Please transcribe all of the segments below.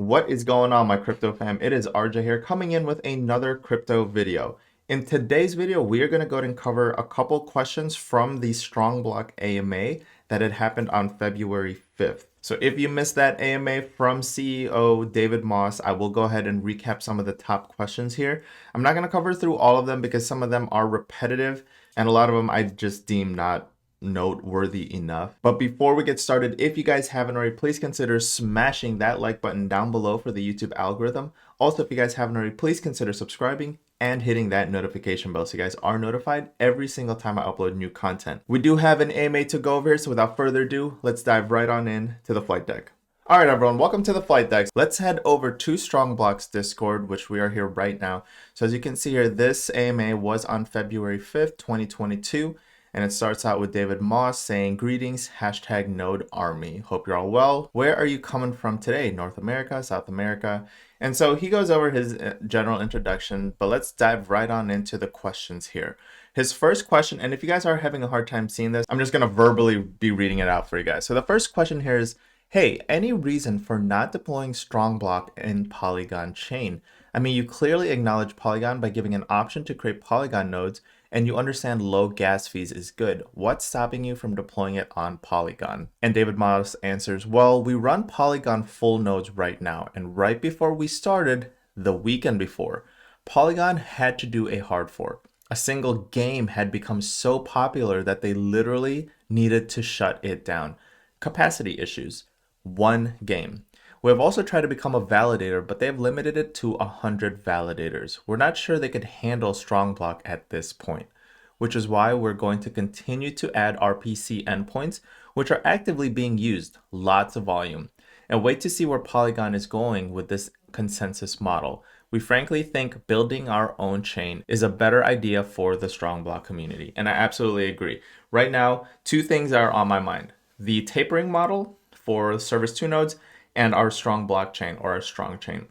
What is going on, my crypto fam? It is RJ here coming in with another crypto video. In today's video, we are going to go ahead and cover a couple questions from the Strong Block AMA that had happened on February 5th. So if you missed that AMA from CEO David Moss, I will go ahead and recap some of the top questions here. I'm not going to cover through all of them because some of them are repetitive and a lot of them I just deem not noteworthy enough. But before we get started, if you guys haven't already, please consider smashing that like button down below for the YouTube algorithm. Also, if you guys haven't already, please consider subscribing and hitting that notification bell so you guys are notified every single time I upload new content. We do have an AMA to go over here, so without further ado, let's dive right on in to the flight deck. All right, everyone, welcome to the flight deck. Let's head over to Strong Block's Discord, which we are here right now. So as you can see here, this AMA was on February 5th, 2022. And it starts out with David Moss saying, "Greetings, hashtag Node Army. Hope you're all well. Where are you coming from today? North America, South America?" And so he goes over his general introduction, but let's dive right on into the questions here. His first question, and if you guys are having a hard time seeing this, I'm just going to verbally be reading it out for you guys. So the first question here is, hey, any reason for not deploying Strong Block in Polygon chain? I mean, you clearly acknowledge Polygon by giving an option to create Polygon nodes, and you understand low gas fees is good. What's stopping you from deploying it on Polygon? And David Moss answers, well, we run Polygon full nodes right now. And right before we started, the weekend before, Polygon had to do a hard fork. A single game had become so popular that they literally needed to shut it down. Capacity issues. One game. We have also tried to become a validator, but they have limited it to 100 validators. We're not sure they could handle Strong Block at this point, which is why we're going to continue to add RPC endpoints, which are actively being used, lots of volume, and wait to see where Polygon is going with this consensus model. We frankly think building our own chain is a better idea for the Strong Block community, and I absolutely agree. Right now, two things are on my mind: the tapering model for Service 2 nodes and our strong blockchain or our strong chain.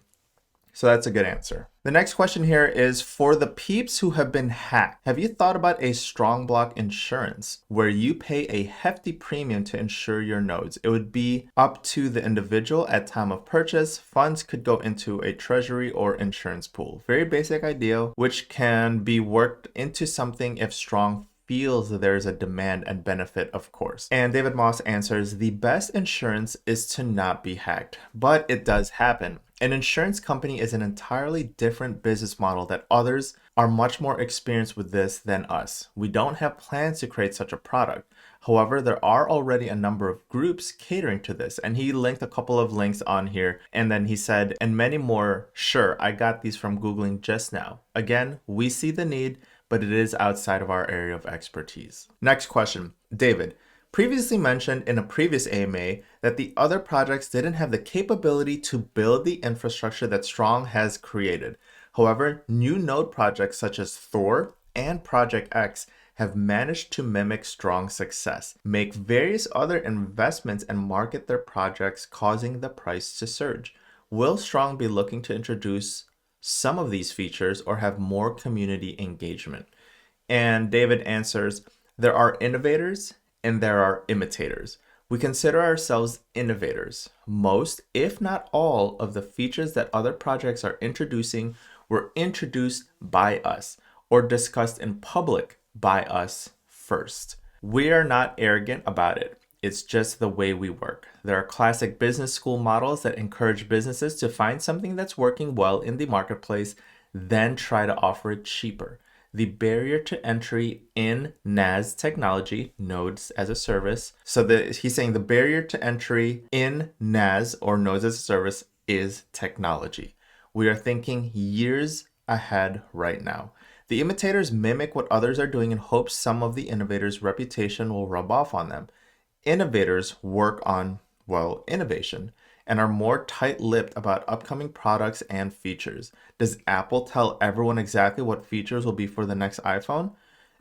So that's a good answer. The next question here is, for the peeps who have been hacked, have you thought about a strong block insurance where you pay a hefty premium to insure your nodes? It would be up to the individual at time of purchase. Funds could go into a treasury or insurance pool. Very basic idea, which can be worked into something if Strong feels that there is a demand and benefit, of course. And David Moss answers, the best insurance is to not be hacked, but it does happen. An insurance company is an entirely different business model that others are much more experienced with this than us. We don't have plans to create such a product. However, there are already a number of groups catering to this, and he linked a couple of links on here, and then he said, and many more. Sure, I got these from Googling just now. Again, we see the need, but it is outside of our area of expertise. Next question. David, previously mentioned in a previous AMA that the other projects didn't have the capability to build the infrastructure that Strong has created. However, new node projects such as Thor and Project X have managed to mimic Strong's success, make various other investments, and market their projects, causing the price to surge. Will Strong be looking to introduce some of these features or have more community engagement? And David answers, there are innovators and there are imitators. We consider ourselves innovators. Most, if not all, of the features that other projects are introducing were introduced by us or discussed in public by us first. We are not arrogant about it. It's just the way we work. There are classic business school models that encourage businesses to find something that's working well in the marketplace, then try to offer it cheaper. The barrier to entry in NAS technology, nodes as a service. So he's saying the barrier to entry in NAS or nodes as a service is technology. We are thinking years ahead right now. The imitators mimic what others are doing in hopes some of the innovators' reputation will rub off on them. Innovators work on, well, innovation and are more tight-lipped about upcoming products and features. Does Apple tell everyone exactly what features will be for the next iPhone?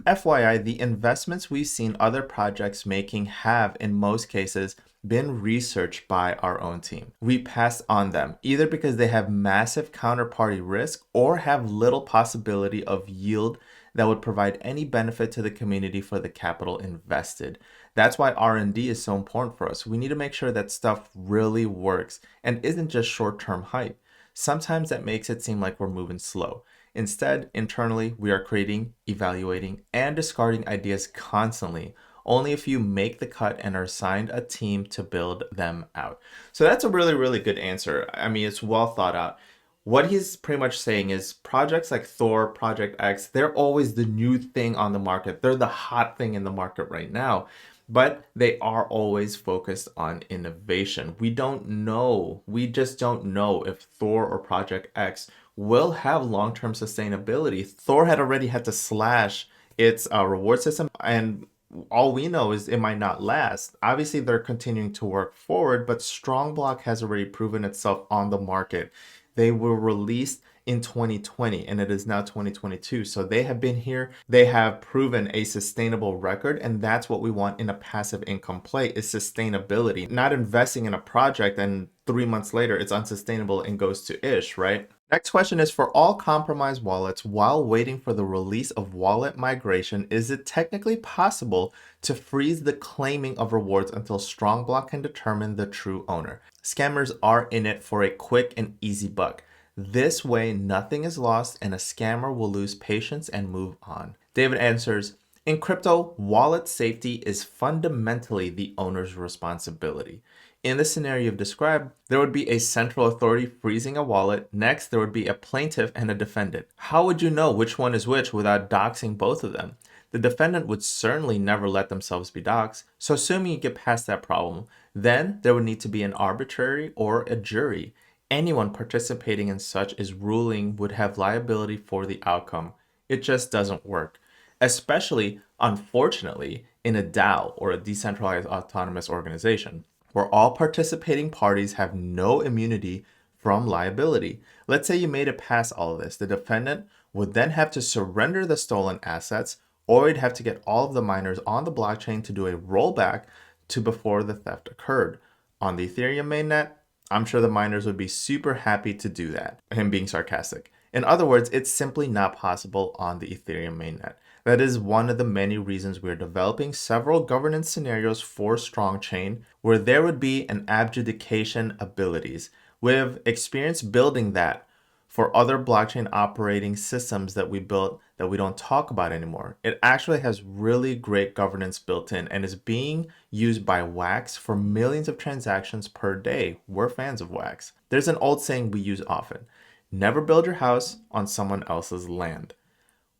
FYI, the investments we've seen other projects making have, in most cases, been researched by our own team. We pass on them, either because they have massive counterparty risk or have little possibility of yield that would provide any benefit to the community for the capital invested. That's why R&D is so important for us. We need to make sure that stuff really works and isn't just short-term hype. Sometimes that makes it seem like we're moving slow. Instead, internally, we are creating, evaluating, and discarding ideas constantly. Only if you make the cut and are assigned a team to build them out. So that's a really, really good answer. I mean, it's well thought out. What he's pretty much saying is projects like Thor, Project X, they're always the new thing on the market. They're the hot thing in the market right now, but they are always focused on innovation. We don't know, we just don't know if Thor or Project X will have long-term sustainability. Thor had already had to slash its reward system, and all we know is it might not last. Obviously, they're continuing to work forward, but StrongBlock has already proven itself on the market. They were released in 2020 and it is now 2022. So they have been here. They have proven a sustainable record. And that's what we want in a passive income play is sustainability, not investing in a project and 3 months later it's unsustainable and goes to ish, right? Next question is, for all compromised wallets, while waiting for the release of wallet migration, is it technically possible to freeze the claiming of rewards until StrongBlock can determine the true owner? Scammers are in it for a quick and easy buck. This way, nothing is lost and a scammer will lose patience and move on. David answers, in crypto, wallet safety is fundamentally the owner's responsibility. In the scenario you've described, there would be a central authority freezing a wallet. Next, there would be a plaintiff and a defendant. How would you know which one is which without doxing both of them? The defendant would certainly never let themselves be doxed. So assuming you get past that problem, then there would need to be an arbitrary or a jury. Anyone participating in such as ruling would have liability for the outcome. It just doesn't work. Especially, unfortunately, in a DAO or a decentralized autonomous organization, where all participating parties have no immunity from liability. Let's say you made it past all of this. The defendant would then have to surrender the stolen assets, or you'd have to get all of the miners on the blockchain to do a rollback to before the theft occurred. On the Ethereum mainnet, I'm sure the miners would be super happy to do that. Him being sarcastic. In other words, it's simply not possible on the Ethereum mainnet. That is one of the many reasons we're developing several governance scenarios for StrongChain where there would be an abjudication abilities. We've experience building that for other blockchain operating systems that we built that we don't talk about anymore. It actually has really great governance built in and is being used by Wax for millions of transactions per day. We're fans of Wax. There's an old saying we use often: never build your house on someone else's land.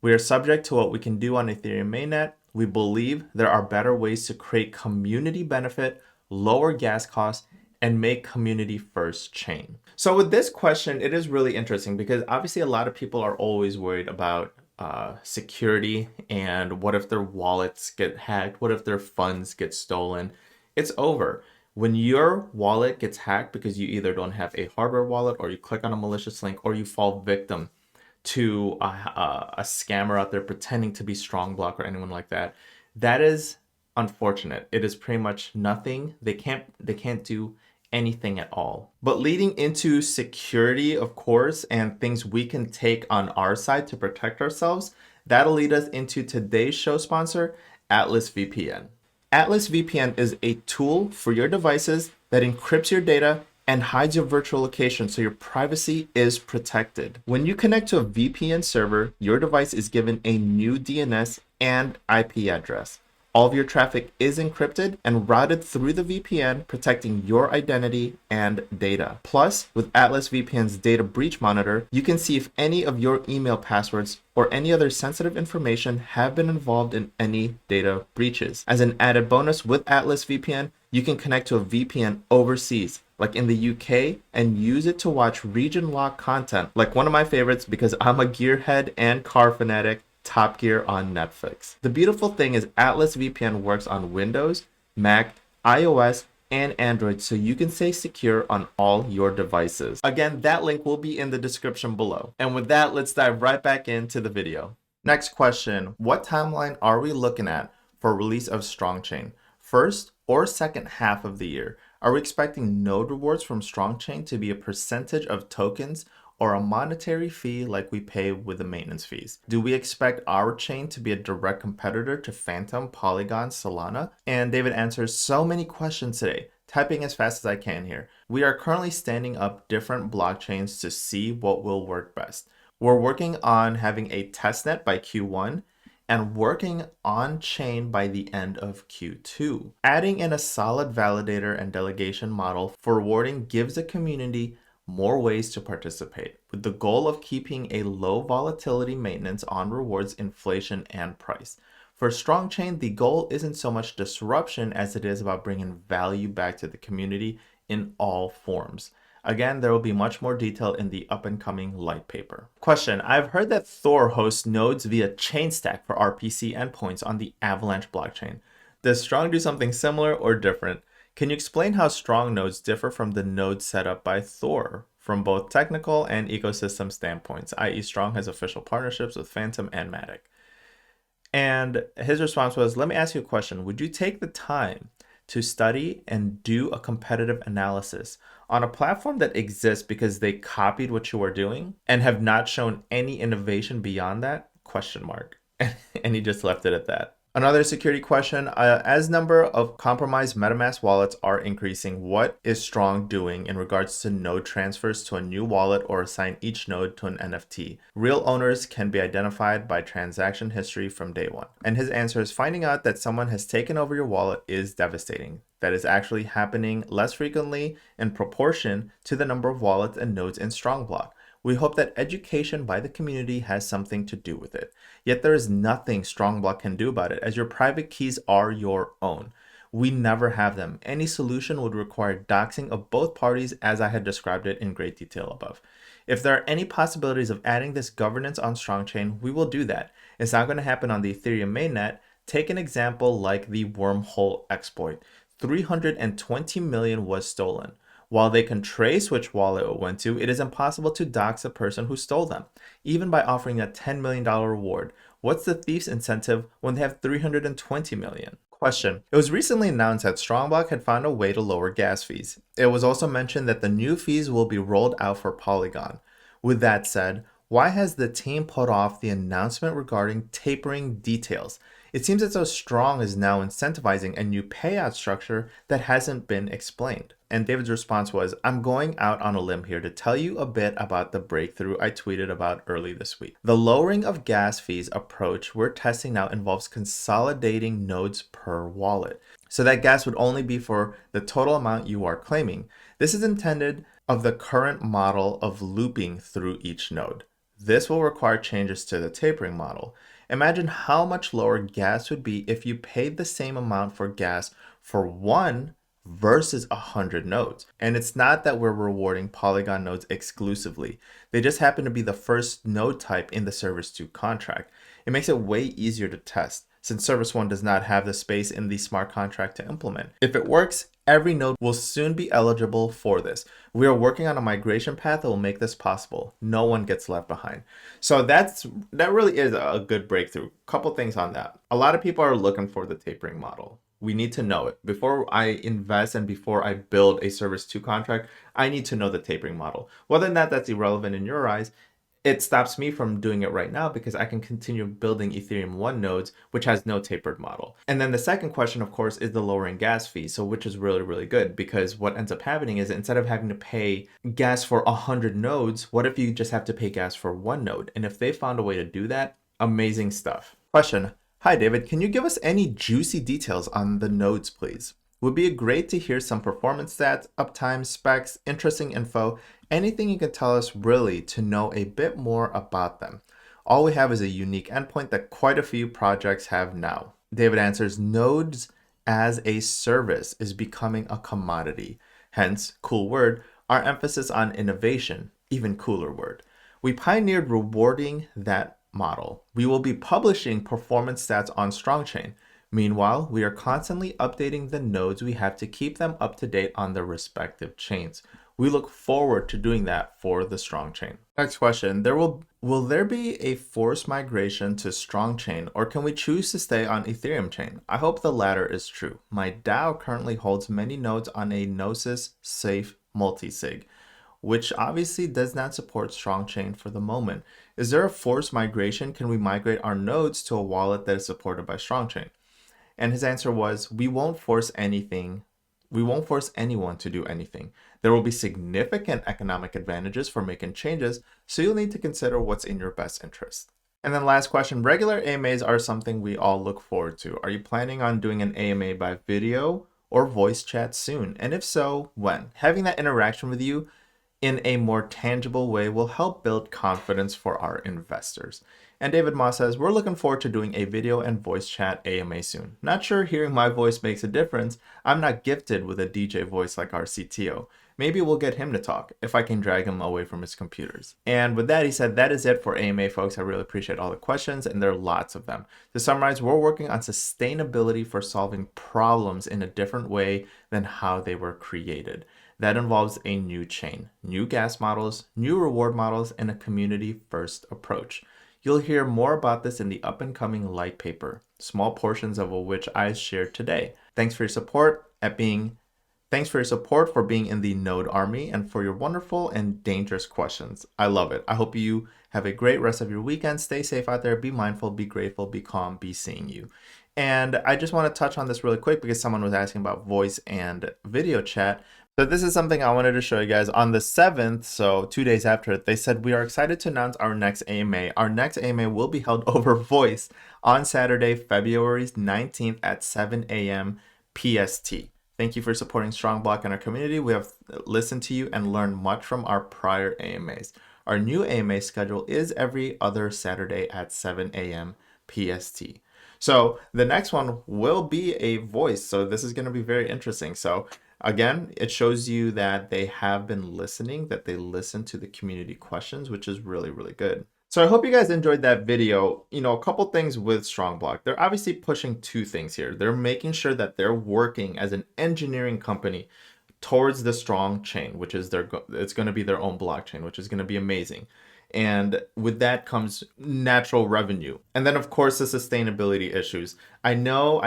We are subject to what we can do on Ethereum mainnet. We believe there are better ways to create community benefit, lower gas costs, and make community first chain. So with this question, it is really interesting because obviously a lot of people are always worried about security and what if their wallets get hacked? What if their funds get stolen? It's over. When your wallet gets hacked because you either don't have a hardware wallet or you click on a malicious link or you fall victim to a scammer out there pretending to be StrongBlock or anyone like that, that is unfortunate. It is pretty much nothing. They can't do anything at all. But leading into security, of course, and things we can take on our side to protect ourselves, that'll lead us into today's show sponsor, AtlasVPN. AtlasVPN is a tool for your devices that encrypts your data and hides your virtual location so your privacy is protected. When you connect to a VPN server, your device is given a new DNS and IP address. All of your traffic is encrypted and routed through the VPN, protecting your identity and data. Plus, with AtlasVPN's data breach monitor, you can see if any of your email passwords or any other sensitive information have been involved in any data breaches. As an added bonus, with AtlasVPN, you can connect to a VPN overseas, like in the UK, and use it to watch region-locked content, like one of my favorites because I'm a gearhead and car fanatic, Top Gear on Netflix. The beautiful thing is AtlasVPN works on Windows, Mac, iOS, and Android, so you can stay secure on all your devices. Again, that link will be in the description below. And with that, let's dive right back into the video. Next question, what timeline are we looking at for release of StrongChain? First or second half of the year? Are we expecting node rewards from StrongChain to be a percentage of tokens, or a monetary fee like we pay with the maintenance fees? Do we expect our chain to be a direct competitor to Phantom, Polygon, Solana? And David answers so many questions today, typing as fast as I can here. We are currently standing up different blockchains to see what will work best. We're working on having a testnet by Q1 and working on chain by the end of Q2. Adding in a solid validator and delegation model for rewarding gives the community more ways to participate, with the goal of keeping a low volatility maintenance on rewards, inflation, and price. For StrongChain, the goal isn't so much disruption as it is about bringing value back to the community in all forms. Again, there will be much more detail in the up-and-coming light paper. Question: I've heard that Thor hosts nodes via Chainstack for RPC endpoints on the Avalanche blockchain. Does Strong do something similar or different? Can you explain how Strong nodes differ from the nodes set up by Thor from both technical and ecosystem standpoints, i.e. Strong has official partnerships with Phantom and Matic? And his response was, let me ask you a question. Would you take the time to study and do a competitive analysis on a platform that exists because they copied what you are doing and have not shown any innovation beyond that? Question mark. And he just left it at that. Another security question, as number of compromised MetaMask wallets are increasing, what is Strong doing in regards to node transfers to a new wallet or assign each node to an NFT? Real owners can be identified by transaction history from day one. And his answer is, finding out that someone has taken over your wallet is devastating. That is actually happening less frequently in proportion to the number of wallets and nodes in StrongBlock. We hope that education by the community has something to do with it. Yet there is nothing StrongBlock can do about it, as your private keys are your own. We never have them. Any solution would require doxing of both parties, as I had described it in great detail above. If there are any possibilities of adding this governance on StrongChain, we will do that. It's not going to happen on the Ethereum mainnet. Take an example like the wormhole exploit. 320 million was stolen. While they can trace which wallet it went to, it is impossible to dox a person who stole them, even by offering a $10 million reward. What's the thief's incentive when they have 320 million? Question: It was recently announced that StrongBlock had found a way to lower gas fees. It was also mentioned that the new fees will be rolled out for Polygon. With that said, why has the team put off the announcement regarding tapering details? It seems as though Strong is now incentivizing a new payout structure that hasn't been explained. And David's response was, I'm going out on a limb here to tell you a bit about the breakthrough I tweeted about early this week. The lowering of gas fees approach we're testing now involves consolidating nodes per wallet, so that gas would only be for the total amount you are claiming. This is intended of the current model of looping through each node. This will require changes to the tapering model. Imagine how much lower gas would be if you paid the same amount for gas for one versus 100 nodes. And it's not that we're rewarding Polygon nodes exclusively. They just happen to be the first node type in the Service 2 contract. It makes it way easier to test, since Service 1 does not have the space in the smart contract to implement. If it works, every node will soon be eligible for this. We are working on a migration path that will make this possible. No one gets left behind. So that really is a good breakthrough. Couple things on that. A lot of people are looking for the tapering model. We need to know it. Before I invest and before I build a Service 2 contract, I need to know the tapering model. Whether or not that's irrelevant in your eyes, it stops me from doing it right now because I can continue building Ethereum 1 nodes, which has no tapered model. And then the second question, of course, is the lowering gas fee. So which is really, really good, because what ends up happening is instead of having to pay gas for 100 nodes, what if you just have to pay gas for one node? And if they found a way to do that, amazing stuff. Question: Hi, David. Can you give us any juicy details on the nodes, please? Would be great to hear some performance stats, uptime, specs, interesting info, anything you can tell us really to know a bit more about them. All we have is a unique endpoint that quite a few projects have now. David answers, nodes as a service is becoming a commodity. Hence, cool word, our emphasis on innovation, even cooler word. We pioneered rewarding that model. We will be publishing performance stats on StrongChain. Meanwhile, we are constantly updating the nodes we have to keep them up to date on their respective chains. We look forward to doing that for the StrongChain. Next question, will there be a forced migration to StrongChain, or can we choose to stay on Ethereum chain? I hope the latter is true. My DAO currently holds many nodes on a Gnosis safe multisig. which obviously does not support StrongChain for the moment. Is there a forced migration? Can we migrate our nodes to a wallet that is supported by StrongChain? And his answer was, we won't force anything. We won't force anyone to do anything. There will be significant economic advantages for making changes, so you'll need to consider what's in your best interest. And then last question, regular AMAs are something we all look forward to. Are you planning on doing an AMA by video or voice chat soon? And if so, when? Having that interaction with you in a more tangible way will help build confidence for our investors. And David Moss says, we're looking forward to doing a video and voice chat AMA soon. Not sure hearing my voice makes a difference. I'm not gifted with a DJ voice like our CTO. Maybe we'll get him to talk if I can drag him away from his computers. And with that, he said, that is it for AMA, folks. I really appreciate all the questions, and there are lots of them. To summarize, we're working on sustainability for solving problems in a different way than how they were created. That involves a new chain, new gas models, new reward models, and a community-first approach. You'll hear more about this in the up-and-coming light paper, small portions of which I shared today. Thanks for your support for being in the Node Army and for your wonderful and dangerous questions. I love it. I hope you have a great rest of your weekend. Stay safe out there. Be mindful, be grateful, be calm, be seeing you. And I just want to touch on this really quick because someone was asking about voice and video chat. So this is something I wanted to show you guys. On the 7th, so 2 days after it, they said, we are excited to announce our next AMA. Our next AMA will be held over voice on Saturday, February 19th at 7 a.m. PST. Thank you for supporting StrongBlock and our community. We have listened to you and learned much from our prior AMAs. Our new AMA schedule is every other Saturday at 7 a.m. PST. So the next one will be a voice. So this is going to be very interesting. So again, it shows you that they have been listening, that they listen to the community questions, which is really, really good. So I hope you guys enjoyed that video. You know, a couple things with StrongBlock. They're obviously pushing two things here. They're making sure that they're working as an engineering company towards the strong chain, which is it's going to be their own blockchain, which is going to be amazing. And with that comes natural revenue. And then, of course, the sustainability issues. I know,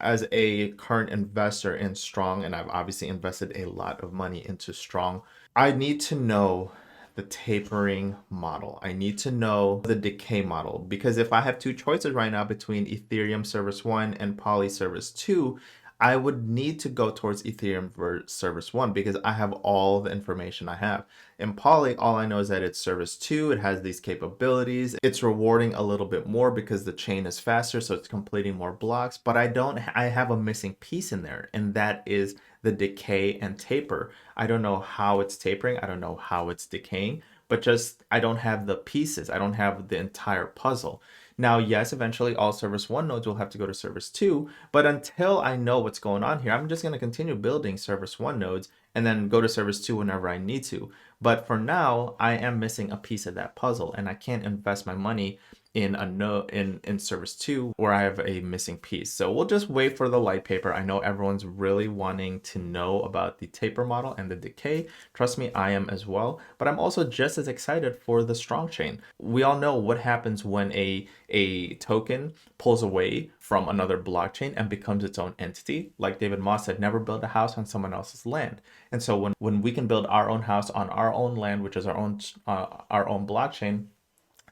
as a current investor in Strong, and I've obviously invested a lot of money into Strong, I need to know the tapering model. I need to know the decay model, because if I have two choices right now between Ethereum Service 1 and Poly Service 2, I would need to go towards Ethereum Service 1 because I have all the information I have. In Poly, all I know is that it's Service 2. It has these capabilities. It's rewarding a little bit more because the chain is faster, so it's completing more blocks. But I have a missing piece in there, and that is the decay and taper. I don't know how it's tapering. I don't know how it's decaying, but just I don't have the pieces. I don't have the entire puzzle. Now, yes, eventually all Service 1 nodes will have to go to Service 2, but until I know what's going on here, I'm just going to continue building Service 1 nodes and then go to Service 2 whenever I need to. But for now, I am missing a piece of that puzzle, and I can't invest my money in a node in Service 2 where I have a missing piece. So we'll just wait for the light paper. I know everyone's really wanting to know about the taper model and the decay. Trust me, I am as well. But I'm also just as excited for the strong chain. We all know what happens when a token pulls away from another blockchain and becomes its own entity. Like David Moss said, never build a house on someone else's land. And so when we can build our own house on our own land, which is our own blockchain,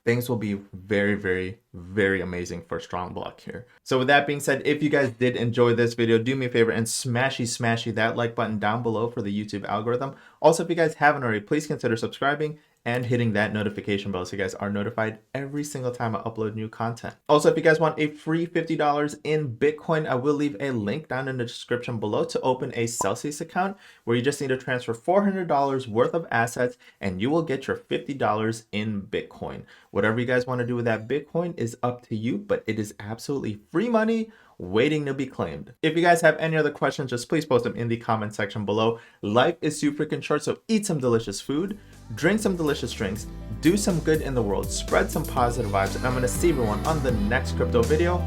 things will be very, very, very amazing for StrongBlock here. So with that being said, if you guys did enjoy this video, do me a favor and smashy that like button down below for the YouTube algorithm. Also, if you guys haven't already, please consider subscribing and hitting that notification bell so you guys are notified every single time I upload new content. Also, if you guys want a free $50 in Bitcoin, I will leave a link down in the description below to open a Celsius account where you just need to transfer $400 worth of assets and you will get your $50 in Bitcoin. Whatever you guys want to do with that Bitcoin is up to you, but it is absolutely free money waiting to be claimed. If you guys have any other questions, just please post them in the comment section below. Life is super freaking short, so eat some delicious food, drink some delicious drinks, do some good in the world, spread some positive vibes, and I'm going to see everyone on the next crypto video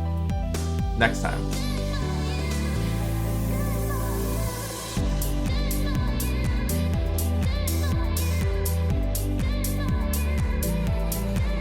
next time.